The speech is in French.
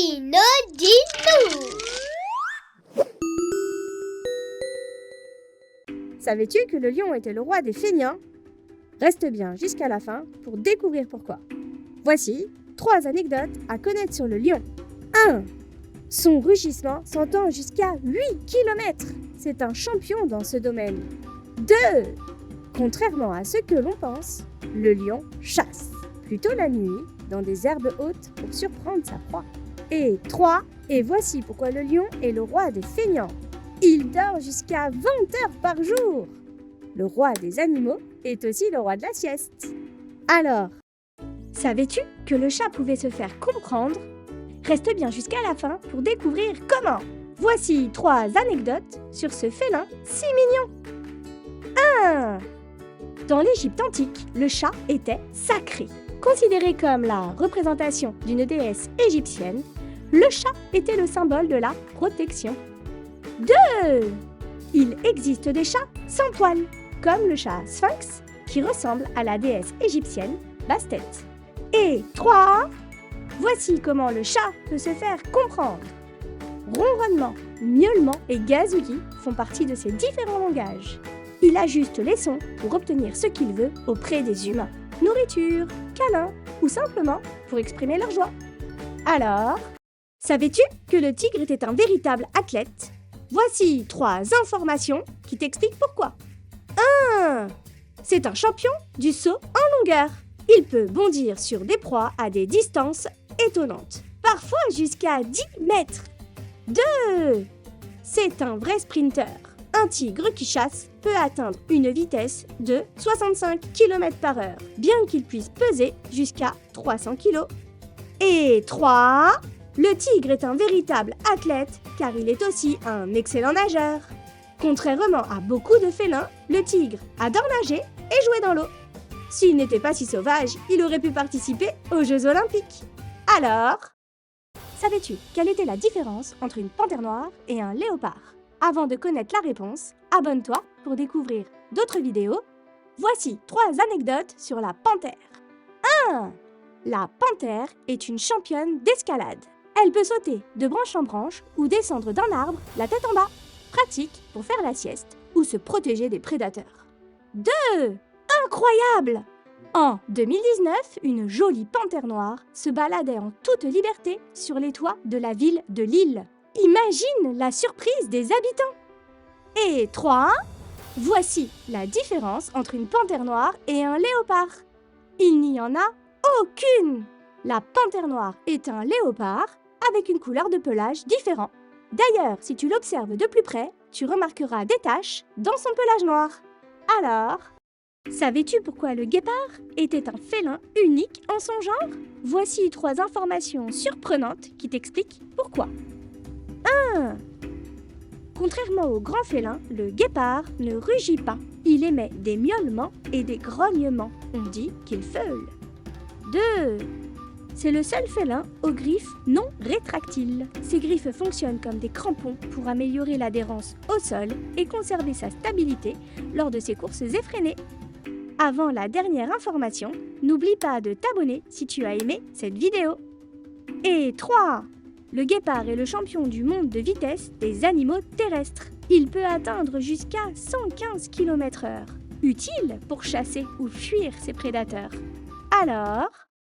Dino dis-nous. Savais-tu que le lion était le roi des feignants? Reste bien jusqu'à la fin pour découvrir pourquoi. Voici 3 anecdotes à connaître sur le lion. 1. Son rugissement s'entend jusqu'à 8 km. C'est un champion dans ce domaine. 2. Contrairement à ce que l'on pense, le lion chasse, plutôt la nuit, dans des herbes hautes pour surprendre sa proie. Et 3. Et voici pourquoi le lion est le roi des feignants. Il dort jusqu'à 20 heures par jour. Le roi des animaux est aussi le roi de la sieste. Alors, savais-tu que le chat pouvait se faire comprendre? Reste bien jusqu'à la fin pour découvrir comment. Voici 3 anecdotes sur ce félin si mignon. 1. Dans l'Égypte antique, le chat était sacré. Considéré comme la représentation d'une déesse égyptienne, le chat était le symbole de la protection. 2. Il existe des chats sans poils, comme le chat sphinx, qui ressemble à la déesse égyptienne Bastet. Et 3. Voici comment le chat peut se faire comprendre. Ronronnement, miaulement et gazouillis font partie de ces différents langages. Il ajuste les sons pour obtenir ce qu'il veut auprès des humains. Nourriture, câlin ou simplement pour exprimer leur joie. Alors, savais-tu que le tigre était un véritable athlète? Voici 3 informations qui t'expliquent pourquoi. 1. C'est un champion du saut en longueur. Il peut bondir sur des proies à des distances étonnantes, parfois jusqu'à 10 mètres. 2. C'est un vrai sprinter. Un tigre qui chasse peut atteindre une vitesse de 65 km/h, bien qu'il puisse peser jusqu'à 300 kg. Et 3. Le tigre est un véritable athlète car il est aussi un excellent nageur. Contrairement à beaucoup de félins, le tigre adore nager et jouer dans l'eau. S'il n'était pas si sauvage, il aurait pu participer aux Jeux Olympiques. Alors, savais-tu quelle était la différence entre une panthère noire et un léopard? Avant de connaître la réponse, abonne-toi pour découvrir d'autres vidéos. Voici 3 anecdotes sur la panthère. 1. La panthère est une championne d'escalade. Elle peut sauter de branche en branche ou descendre d'un arbre la tête en bas. Pratique pour faire la sieste ou se protéger des prédateurs. 2. Incroyable! En 2019, une jolie panthère noire se baladait en toute liberté sur les toits de la ville de Lille. Imagine la surprise des habitants! Et 3. Voici la différence entre une panthère noire et un léopard. Il n'y en a aucune! La panthère noire est un léopard avec une couleur de pelage différente. D'ailleurs, si tu l'observes de plus près, tu remarqueras des taches dans son pelage noir. Alors, savais-tu pourquoi le guépard était un félin unique en son genre? Voici 3 informations surprenantes qui t'expliquent pourquoi. 1. Contrairement aux grands félins, le guépard ne rugit pas. Il émet des miaulements et des grognements. On dit qu'il feule. 2. C'est le seul félin aux griffes non rétractiles. Ses griffes fonctionnent comme des crampons pour améliorer l'adhérence au sol et conserver sa stabilité lors de ses courses effrénées. Avant la dernière information, n'oublie pas de t'abonner si tu as aimé cette vidéo. Et 3. Le guépard est le champion du monde de vitesse des animaux terrestres. Il peut atteindre jusqu'à 115 km/h, utile pour chasser ou fuir ses prédateurs. Alors,